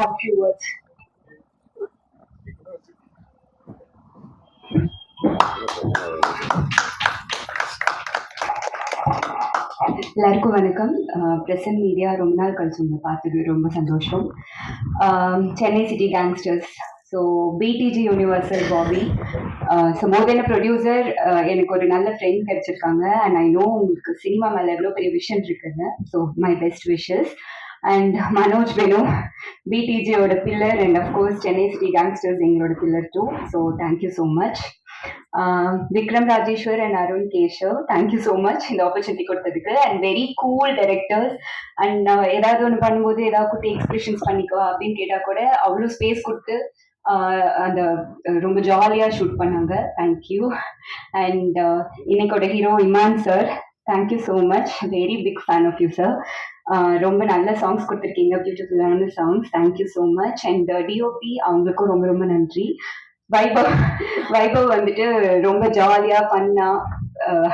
have a few words. எல்லாருக்கும் வணக்கம். Present media ரொம்ப நாள் கழிச்சு உங்களை பார்த்தது ரொம்ப சந்தோஷம். Chennai city gangsters, so BTG universal Bobby, so more than producer எனக்கு ஒரு நல்ல ஃப்ரெண்ட் கிடைச்சிருக்காங்க. அண்ட் ஐ நோ உங்களுக்கு சினிமா மேலே எவ்வளோ பெரிய விஷயம் இருக்குன்னு. So my best wishes. And Manoj Beno, பிடிஜியோட pillar, and of course Chennai city gangsters எங்களோட pillar too. So thank you so much. Vikram Rajeshwar and Arun Keshav, thank you so much இந்த ஆப்பர்ச்சுனிட்டி கொடுத்ததுக்கு. And very cool directors. And ஏதாவது ஒன்று பண்ணும்போது ஏதாவது குட்டி expressions பண்ணிக்கோ அப்படின்னு கேட்டால் கூட அவ்வளோ ஸ்பேஸ் கொடுத்து அந்த ரொம்ப ஜாலியாக ஷூட் பண்ணாங்க. தேங்க்யூ. அண்ட் இன்னைக்கோட hero Imman sir, thank you so much. Very big fan of you sir. ரொம்ப நல்ல சாங்ஸ் கொடுத்துருக்கீங்க, பியூட்டிஃபுல்லான songs. Thank you so much. And DOP அவங்களுக்கும் ரொம்ப ரொம்ப நன்றி. வைபவ் வந்துட்டு ரொம்ப ஜாலியா பண்ணா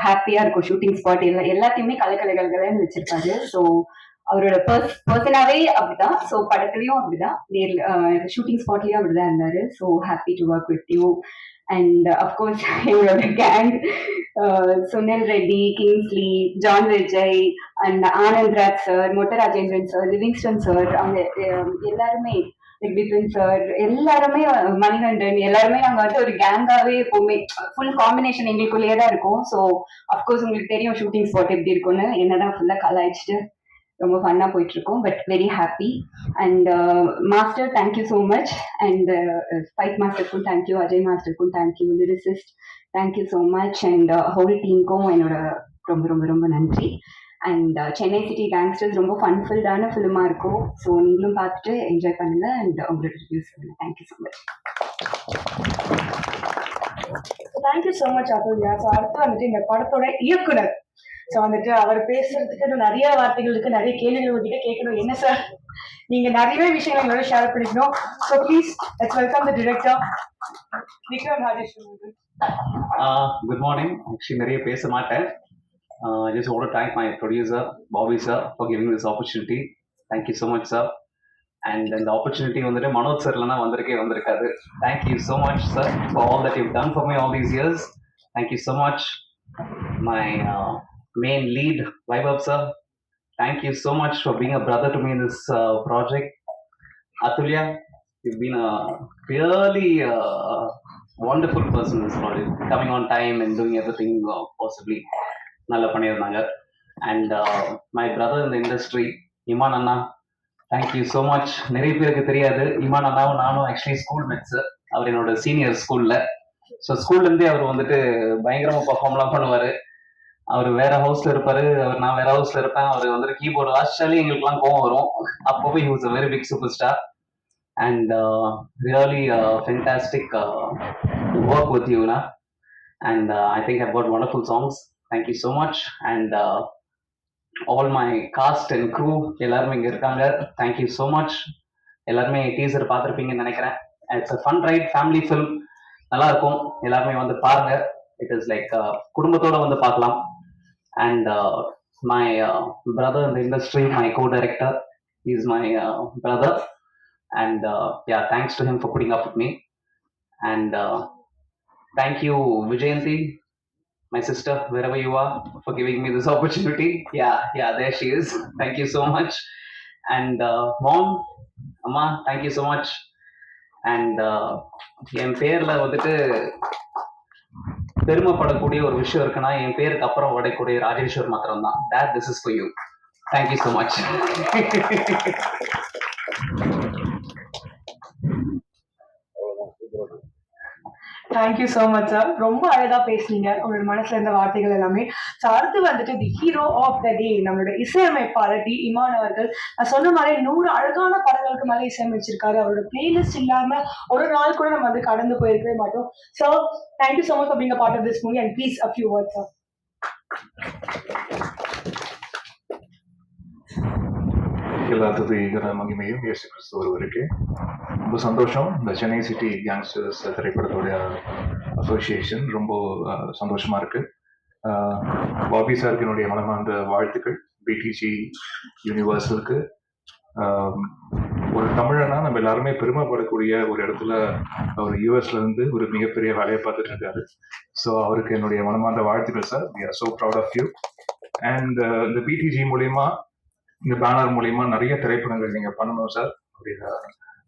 ஹாப்பியா இருக்கும். ஷூட்டிங் ஸ்பாட் எல்லாத்தையுமே கலகலகலன்னு வச்சிருப்பாரு. ஸோ அவரோட பர்சனாவே அப்படிதான். ஸோ படத்துலயும் அப்படிதான், ஷூட்டிங் ஸ்பாட்லயும் அப்படிதான் இருந்தாரு. So happy to work with you. And of course எங்களோட gang, Sunil Reddy, Kingsley, John Vijay, and Anand Raj sir, Motta Rajendran sir, Livingston sir, அவங்க எல்லாருமே, பிபின் சார், எல்லாருமே, மணிகண்டன், எல்லாருமே நாங்க வந்து ஒரு கேங்காவே எப்பவுமே ஃபுல் காம்பினேஷன் எங்களுக்குள்ளேயே தான் இருக்கும். ஸோ அஃப்கோர்ஸ் உங்களுக்கு தெரியும் ஷூட்டிங் ஸ்பாட் எப்படி இருக்கும்னு. என்னதான் ஃபுல்லா கலாய்ச்சிட்டு ரொம்ப ஃபன்னா போயிட்டு இருக்கோம். But very happy. And master, thank you so much. And fight மாஸ்டருக்கும் தேங்க்யூ, அஜய் மாஸ்டருக்கும் thank you, lyricist thank you so much. And whole டீமுக்கும் என்னோட ரொம்ப ரொம்ப ரொம்ப நன்றி. அண்ட் சென்னை சிட்டி கேங்ஸ்டர்ஸ் ரொம்ப ஃபன்ஃபில்டான ஃபிலிமாக இருக்கும். ஸோ நீங்களும் பார்த்துட்டு என்ஜாய் பண்ணுங்க. அண்ட் உங்களோட ரிவ்யூஸ் பண்ணுங்க. Thank you so much. Thank you so much Athulya. So அடுத்து வந்துட்டு இந்த படத்தோட இயக்குனர், ஸோ வந்துட்டு அவர் பேசுறதுக்கு இன்னும் நிறைய வார்த்தைகள் இருக்கு, நிறைய கேள்விகள் உங்ககிட்ட கேட்கணும். என்ன சார், நீங்க நிறைய விஷயங்கள் எங்களோட ஷேர் பண்ணிக்கணும். So please let's welcome the director Vikram Rajeswaran. Good morning. Actually நிறைய பேச மாட்டேன். I just want to thank my producer Bobby sir for giving this opportunity. Thank you so much sir. And the opportunity வந்துட்டு Manoj sir இல்லைனா வந்திருக்காது. Thank you so much sir for all that you've done for me all these years. Thank you so much. My main lead Vaibhav sir, thank you so much for being a brother to me in this project. Atulya, you've been a really wonderful person in this project, coming on time and doing everything possibly நல்லா பண்ணியிருந்தாங்க. And my brother இந்த industry Imman அண்ணா, thank you so much. நிறைய பேருக்கு தெரியாது, இமான் அண்ணாவும் நானும் actually school mates. அவர் என்னோட senior ஸ்கூலில். ஸோ ஸ்கூல்லேருந்தே அவர் வந்துட்டு பயங்கரமாக பர்ஃபார்ம்லாம் பண்ணுவார். அவர் வேற ஹவுஸில் இருப்பார், நான் வேற ஹவுஸில் இருப்பேன். அவர் வந்துட்டு கீபோர்டு வாசிச்சாலே எங்களுக்குலாம் கோவம் வரும். அப்போவே he was a very big super star. And really fantastic work with யூனா. And I think I got wonderful songs. Thank you so much. And all my cast and crew எல்லாருமே இங்கே இருக்காங்க. Thank you so much. எல்லாருமே teaser பார்த்துருப்பீங்கன்னு நினைக்கிறேன். It's a fun right, family film, நல்லா இருக்கும். எல்லாருமே வந்து பாருங்க. இட் இஸ் லைக் குடும்பத்தோட வந்து பார்க்கலாம். And my brother in the industry, my co-director, he is my brother. And yeah, thanks to him for putting up with me. And thank you Vijayanti, my sister, wherever you are, for giving me this opportunity. Yeah, there she is. Thank you so much. And mom, amma, thank you so much. And என் பேர்ல வந்துட்டு பெருமைப்படக்கூடிய ஒரு விஷயம் இருக்குன்னா, என் பேருக்கு அப்புறம் வரக்கூடிய ராஜேஸ்வர் மாத்திரம் தான். Dad, this is for you. Thank you so much. Thank you so much sir. ரொம்ப அழகா பேசுனீங்க, உங்களோட மனசுல இருந்த வார்த்தைகள் எல்லாமே. ஸோ அடுத்து வந்துட்டு தி ஹீரோ ஆஃப் த டே, நம்மளோட இசையமைப்பாளர் டி இமான் அவர்கள். நான் சொன்ன மாதிரி 100 அழகான படங்களுக்கு மேலே இசையமைச்சிருக்காரு. அவரோட பிளேலிஸ்ட் இல்லாம ஒரு நாள் கூட நம்ம வந்து கடந்து போயிருக்கவே மாட்டோம். So thank you so much for being a part of this movie. And please a few words sir. எல்லாத்துக்கும் ஈகர மகிமையும் இயேசு கிறிஸ்து ஒருவருக்கு. ரொம்ப சந்தோஷம். இந்த சென்னை சிட்டி கேங்ஸ்டர்ஸ் திரைப்படத்தோடைய அசோசியேஷன் ரொம்ப சந்தோஷமா இருக்கு. பாபி சாருக்கு என்னுடைய மனமார்ந்த வாழ்த்துக்கள். பிடிஜி யூனிவர்சலுக்கு ஒரு தமிழனா நம்ம எல்லாருமே பெருமைப்படக்கூடிய ஒரு இடத்துல அவர் யூஎஸ்ல இருந்து ஒரு மிகப்பெரிய வேலையை பார்த்துட்டு இருக்காரு. ஸோ அவருக்கு என்னுடைய மனமார்ந்த வாழ்த்துக்கள் sir. We are so proud of you. And இந்த பிடிஜி மூலியமா, இந்த பேனர் மூலியமா நிறைய திரைப்படங்கள் நீங்க பண்ணணும் சார். அவருடைய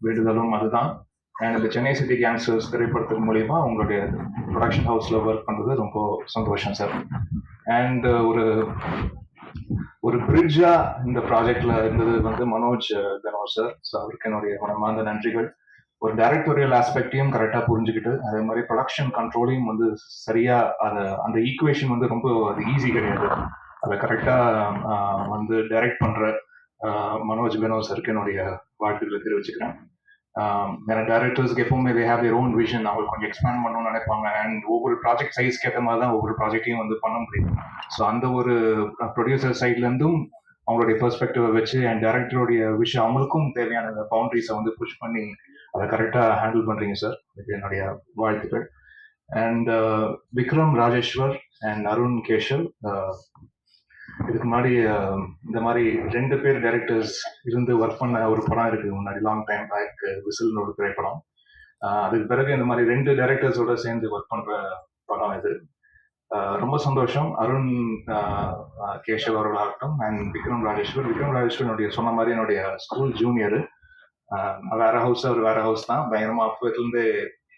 வேண்டுதலும் அதுதான். அண்ட் இந்த சென்னை சிட்டி கேங்ஸ்டர்ஸ் திரைப்படத்தின் மூலியமா உங்களுடைய ப்ரொடக்ஷன் ஹவுஸ்ல ஒர்க் பண்றது ரொம்ப சந்தோஷம் சார். அண்ட் ஒரு பிரிட்ஜா இந்த ப்ராஜெக்ட்ல இருந்தது வந்து மனோஜ் கனோர் சார். ஸோ அவருக்கு என்னுடைய மனமார்ந்த நன்றிகள். ஒரு டைரக்டோரியல் ஆஸ்பெக்டையும் கரெக்டா புரிஞ்சுக்கிட்டு, அதே மாதிரி ப்ரொடக்ஷன் கண்ட்ரோலையும் வந்து சரியா அந்த ஈக்குவேஷன் வந்து ரொம்ப அது ஈஸி கிடையாது. அதை கரெக்டா வந்து டைரக்ட் பண்ற மனோஜ் பெனோ சருக்கு என்னுடைய வாழ்த்துக்களை தெரிவிச்சுக்கிறேன். ஏன்னா டைரக்டர்ஸ்க்கு எப்பவுமே they have their own vision. அவங்க கொஞ்சம் எக்ஸ்பேண்ட் பண்ணணும்னு நினைப்பாங்க. அண்ட் ஒவ்வொரு ப்ராஜெக்ட் சைஸ்க்கு ஏற்ற மாதிரி தான் ஒவ்வொரு ப்ராஜெக்டையும் வந்து பண்ண முடியும். ஸோ அந்த ஒரு ப்ரொடியூசர் சைட்லேருந்தும் அவங்களுடைய பெர்ஸ்பெக்டிவை வச்சு அண்ட் டைரக்டருடைய விஷயம் அவங்களுக்கும் தேவையான பவுண்டரிஸை வந்து புஷ் பண்ணி அதை கரெக்டாக ஹேண்டில் பண்ணுறீங்க சார். இதுக்கு என்னுடைய வாழ்த்துக்கள். அண்ட் விக்ரம் ராஜேஸ்வர் அண்ட் அருண் கேஷவ், இதுக்கு முன்னாடி இந்த மாதிரி 2 பேர் டைரக்டர்ஸ் இருந்து ஒர்க் பண்ண ஒரு படம் இருக்கு முன்னாடி, லாங் டைம் பேக், விசில்னு ஒரு திரைப்படம். அதுக்கு பிறகு இந்த மாதிரி 2 டைரக்டர்ஸோட சேர்ந்து ஒர்க் பண்ற படம் இது. ரொம்ப சந்தோஷம். அருண் கேஷவ் அவர்களாகட்டும் அண்ட் விக்ரம் ராஜேஸ்வர் என்னுடைய சொன்ன மாதிரி என்னுடைய ஸ்கூல் ஜூனியர். வேற ஹவுஸ், அவர் வேற ஹவுஸ் தான். பயங்கரமா அப்போதுலேருந்து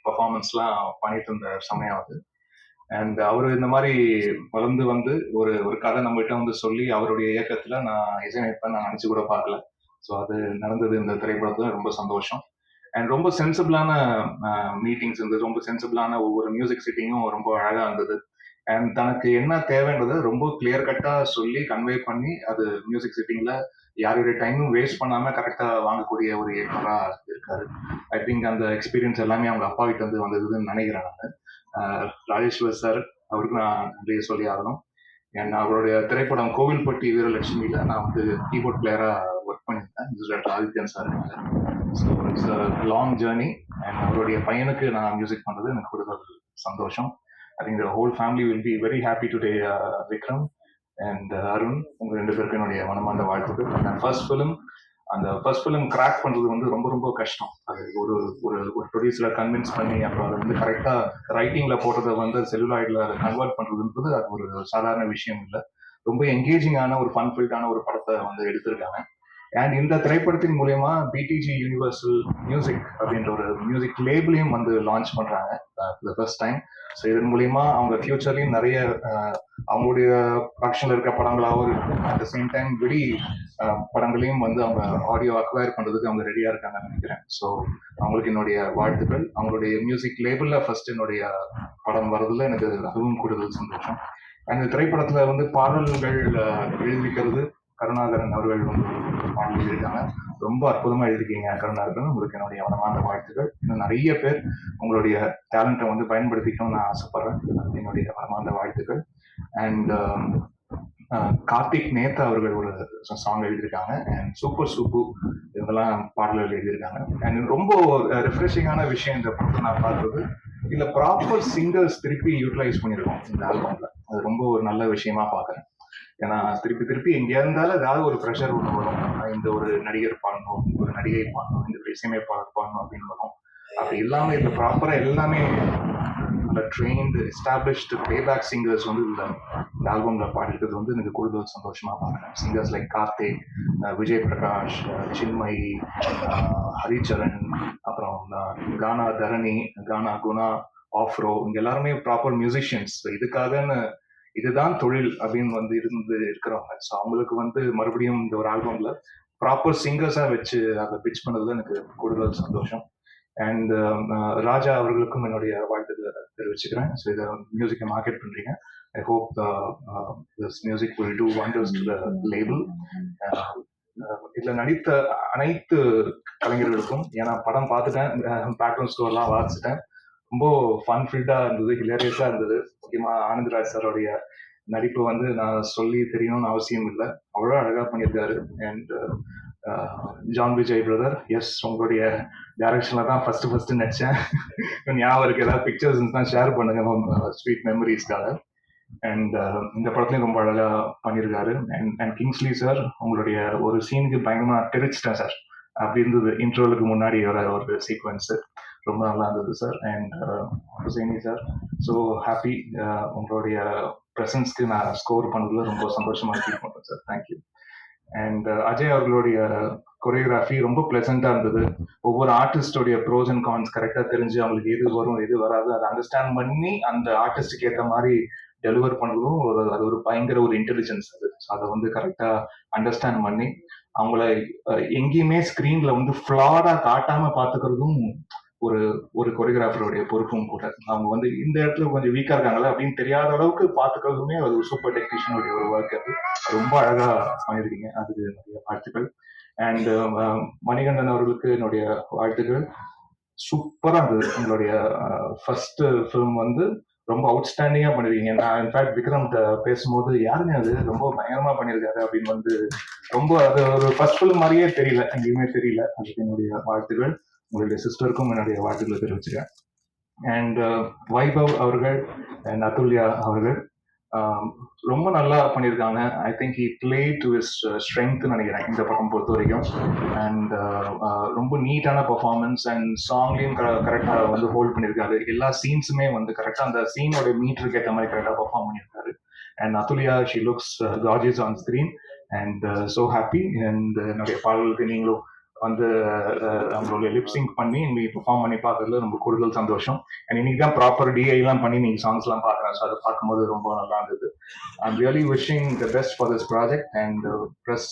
பர்ஃபார்மன்ஸ்லாம் பண்ணிட்டு இருந்த சமயம் அது. அண்ட் அவர் இந்த மாதிரி வளர்ந்து வந்து ஒரு கதை நம்மகிட்ட வந்து சொல்லி அவருடைய இயக்கத்துல நான் இசையமைப்பேன் நான் நினைச்சு கூட பார்க்கல. ஸோ அது நடந்தது இந்த திரைப்படத்துல. ரொம்ப சந்தோஷம். அண்ட் ரொம்ப சென்சிபிளான மீட்டிங்ஸ் இருந்தது. ரொம்ப சென்சிபிளான ஒவ்வொரு மியூசிக் சிட்டிங்கும் ரொம்ப அழகா இருந்தது. அண்ட் தனக்கு என்ன தேவைன்றதை ரொம்ப கிளியர் கட்டா சொல்லி கன்வே பண்ணி அது மியூசிக் சிட்டிங்ல யாருடைய டைமும் வேஸ்ட் பண்ணாம கரெக்டா வாங்கக்கூடிய ஒரு இயக்குனரா இருக்காரு. ஐ திங்க் அந்த எக்ஸ்பீரியன்ஸ் எல்லாமே அவங்க அப்பா கிட்ட இருந்து வந்ததுன்னு நினைக்கிறேன் நான். ராஜேஸ்வர் சார், அவருக்கு நான் நன்றியை சொல்லி ஆகணும். ஏன்னா அவருடைய திரைப்படம் கோவில்பட்டி வீரலட்சுமியில நான் வந்து கீபோர்ட் பிளேயரா ஒர்க் பண்ணியிருந்தேன் Adithyan sir. So it's a long journey. And அவருடைய பையனுக்கு நான் மியூசிக் பண்றது எனக்கு கூடுதல் சந்தோஷம். I think the whole family will be very happy today. Vikram and Arun, உங்க 2 பேருக்கு என்னுடைய மனமார்ந்த வாழ்த்துக்கள். அந்த ஃபர்ஸ்ட் ஃபிலிம் கிராக் பண்றது வந்து ரொம்ப ரொம்ப கஷ்டம். அது ஒரு ஒரு ஒரு ப்ரொடியூசரை கன்வின்ஸ் பண்ணி அப்புறம் அதை வந்து கரெக்டா ரைட்டிங்ல போட்டதை வந்து செல்லுலாய்ட்ல அதை கன்வெர்ட் பண்றதுன்றது அது ஒரு சாதாரண விஷயம் இல்லை. ரொம்ப என்கேஜிங்கான ஒரு ஃபன்ஃபில்டான ஒரு படத்தை வந்து எடுத்திருக்காங்க. அண்ட் இந்த திரைப்படத்தின் மூலயமா பிடிஜி யூனிவர்சல் மியூசிக் அப்படின்ற ஒரு மியூசிக் லேபிளையும் வந்து லான்ச் பண்றாங்க ஃபர்ஸ்ட் டைம். ஸோ இதன் மூலியமா அவங்க ஃபியூச்சர்லயும் நிறைய அவங்களுடைய ப்ரொடக்ஷன்ல இருக்க படங்களாகவும் இருக்கும். அட் த சேம் டைம் வெளி படங்களையும் வந்து அவங்க ஆடியோ அக்வயர் பண்றதுக்கு அவங்க ரெடியா இருக்காங்கன்னு நினைக்கிறேன். ஸோ அவங்களுக்கு என்னுடைய வாழ்த்துக்கள். அவங்களுடைய மியூசிக் லேபிள்ல ஃபர்ஸ்ட் என்னுடைய படம் வர்றதுல எனக்கு அதுவும் கூடுதல் சந்தோஷம். அந்த திரைப்படத்துல வந்து பாடல்கள் எழுதிக்கிறது கருணாகரன் அவர்கள் வந்து பாடல் எழுதியிருக்காங்க. ரொம்ப அற்புதமா எழுதிருக்கீங்க கருணாகரன். உங்களுக்கு என்னுடைய மனமார்ந்த வாழ்த்துக்கள். இன்னும் நிறைய பேர் உங்களுடைய டேலண்ட்டை வந்து பயன்படுத்திக்கணும்னு நான் ஆசைப்படுறேன். என்னுடைய மனமார்ந்த வாழ்த்துக்கள். அண்ட் கார்த்திக் நேத்தா அவர்கள் ஒரு சாங் எழுதியிருக்காங்க. அண்ட் சூப்பர் சூப்பு இதெல்லாம் பாடல்கள் எழுதியிருக்காங்க. அண்ட் ரொம்ப ரெஃப்ரெஷிங்கான விஷயம் இந்த படத்தை நான் பார்த்தது, இதுல ப்ராப்பர் சிங்கர்ஸ் திருப்பி யூட்டிலைஸ் பண்ணியிருக்கோம் இந்த ஆல்பம்ல. அது ரொம்ப ஒரு நல்ல விஷயமா பார்க்குறேன். ஏன்னா திருப்பி எங்கே இருந்தாலும் ஏதாவது ஒரு ப்ரெஷர் ஒன்று வரும். இந்த ஒரு நடிகர் பாடணும், ஒரு நடிகை பாடணும், இந்த இசையமைப்பாளர் பாடணும் அப்படின்னு வரும். அப்படி இல்லாம இதுல ப்ராப்பரா எல்லாமே நல்ல ட்ரெயின்டு எஸ்டாப்ளிஷ்டு பிளேபேக் சிங்கர்ஸ் வந்து இந்த ஆல்பம்ல பாடிருக்கிறது வந்து எனக்கு கூடுதல் சந்தோஷமா பார்க்குறேன். சிங்கர்ஸ் லைக் கார்த்திக், விஜய் பிரகாஷ், சின்மயி, ஹரிச்சரன், அப்புறம் கானா தரணி, கானா குணா, ஆஃப்ரோ, இங்க எல்லாருமே ப்ராப்பர் மியூசிஷியன்ஸ். இதுக்காகன்னு இதுதான் தொழில் அப்படின்னு வந்து இருக்கிறவங்க. ஸோ அவங்களுக்கு வந்து மறுபடியும் இந்த ஒரு ஆல்பம்ல ப்ராப்பர் சிங்கர்ஸா வச்சு அதை பிச் பண்ணதுல எனக்கு கூடுதல் சந்தோஷம். அண்ட் ராஜா அவர்களுக்கும் என்னுடைய வாழ்த்துக்களை தெரிவிச்சுக்கிறேன். ஸோ இதை மியூசிக்கை மார்க்கெட் பண்றீங்க. I hope this music will do wonders to the label. இதுல நடித்த அனைத்து கலைஞர்களுக்கும், ஏன்னா படம் பார்த்துட்டேன், பேக்ரவுண்ட் ஸ்கோர்லாம் வாசிச்சிட்டேன், ரொம்ப ஃபன் ஃபில்டா இருந்தது, ஹிலேரியஸா இருந்தது. முக்கியமா ஆனந்த்ராஜ் சாரோடைய நடிப்பு வந்து நான் சொல்லி தெரியணும்னு அவசியம் இல்லை, அவ்வளோ அழகா பண்ணியிருக்காரு. And John Vijay brother, yes, உங்களுடைய டைரக்ஷன்ல தான் ஃபர்ஸ்ட் நடிச்சேன். ஞாபகம் இருக்கு, ஏதாவது பிக்சர்ஸ் தான் ஷேர் பண்ணுங்க ஸ்வீட் மெமரிஸ்க்காக. அண்ட் இந்த படத்துலையும் ரொம்ப அழகா பண்ணியிருக்காரு. அண்ட் கிங்ஸ்லி சார், உங்களுடைய ஒரு சீனுக்கு பயங்கரமா தெரிச்சிட்டேன் சார். அப்படி இருந்தது இன்ட்ரோலுக்கு முன்னாடி வர ஒரு சீக்வன்ஸு. ரொம்ப நல்லா இருந்தது sir. And Husaini sir, so happy உங்களுடைய ப்ரெசன்ஸ்க்கு நான் ஸ்கோர் பண்ணதில் ரொம்ப சந்தோஷமாக ஃபீல் பண்ணுறேன் சார். தேங்க்யூ. அண்ட் அஜய் அவர்களுடைய கொரியோகிராஃபி ரொம்ப ப்ளசண்ட்டாக இருந்தது. ஒவ்வொரு ஆர்டிஸ்டோடைய ப்ரோஸ் அண்ட் கான்ஸ் கரெக்டாக தெரிஞ்சு அவங்களுக்கு எது வரும் எது வராது அதை அண்டர்ஸ்டாண்ட் பண்ணி அந்த ஆர்டிஸ்டுக்கு ஏற்ற மாதிரி டெலிவர் பண்ணதும் அது ஒரு பயங்கர ஒரு இன்டெலிஜென்ஸ் அது. அதை வந்து கரெக்டாக அண்டர்ஸ்டாண்ட் பண்ணி அவங்கள எங்கேயுமே ஸ்க்ரீன்ல வந்து ஃப்ளாடா காட்டாம பார்த்துக்கிறதும் ஒரு ஒரு கொரியோகிராஃபருடைய பொறுப்பும் கூட. அவங்க வந்து இந்த இடத்துல கொஞ்சம் வீக்கா இருக்காங்களா அப்படின்னு தெரியாத அளவுக்கு பார்த்துக்கிறதுமே அது ஒரு சூப்பர் டெக்னீஷியனுடைய ஒரு ஒர்க். அது ரொம்ப அழகா பண்ணியிருக்கீங்க, அதுக்கு என்னுடைய வாழ்த்துக்கள். அண்ட் மணிகண்டன் அவர்களுக்கு என்னுடைய வாழ்த்துக்கள். சூப்பரா இருந்தது. உங்களுடைய ஃபர்ஸ்ட் ஃபிலிம் வந்து ரொம்ப அவுட்ஸ்டாண்டிங்கா பண்ணிருக்கீங்க. நான் இன்ஃபேக்ட் விக்ரம் பேசும்போது யாருங்க அது ரொம்ப பயங்கரமா பண்ணியிருக்காரு அப்படின்னு வந்து ரொம்ப அது ஒரு ஃபர்ஸ்ட் ஃபிலிம் மாதிரியே தெரியல, எங்கேயுமே தெரியல. அதுக்கு என்னுடைய வாழ்த்துக்கள். உங்களுடைய சிஸ்டருக்கும் என்னுடைய வாழ்த்துக்களை தெரிவிச்சுக்கிறேன். அண்ட் வைபவ் அவர்கள் அண்ட் அதுல்யா அவர்கள் ரொம்ப நல்லா பண்ணியிருக்காங்க. I think he play to his ஸ்ட்ரென்த்னு நினைக்கிறேன் இந்த படம் பொறுத்த வரைக்கும். அண்ட் ரொம்ப நீட்டான பர்ஃபார்மன்ஸ் அண்ட் சாங்லையும் கரெக்டாக வந்து ஹோல்ட் பண்ணியிருக்காரு. எல்லா சீன்ஸுமே வந்து கரெக்டாக அந்த சீனோட மீட்டருக்கு ஏற்ற மாதிரி கரெக்டாக பர்ஃபார்ம் பண்ணியிருக்காரு. And Athulya, she looks gorgeous on screen and so happy. And என்னுடைய பாடல்களுக்கு நீங்களும் வந்து அவங்களுடைய லிப்சிங் பண்ணி நீங்க பெர்ஃபார்ம் பண்ணி பார்க்கறதுல ரொம்ப கூடுதல் சந்தோஷம். அண்ட் இன்னைக்கு தான் ப்ராப்பர் டிஐலாம் பண்ணி நீங்க சாங்ஸ்லாம் பார்க்குறேன். ஸோ அதை பார்க்கும்போது ரொம்ப நல்லா இருந்தது. I'm really wishing the best for this project. And press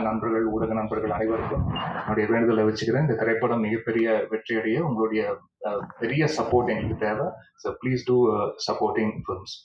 நண்பர்கள், ஊடக நண்பர்கள் அனைவருக்கும் என்னுடைய வேண்டுதலை வச்சுக்கிறேன். இந்த திரைப்படம் மிகப்பெரிய வெற்றியடைய உங்களுடைய பெரிய சப்போர்ட் எங்களுக்கு தேவை. So please do supporting films.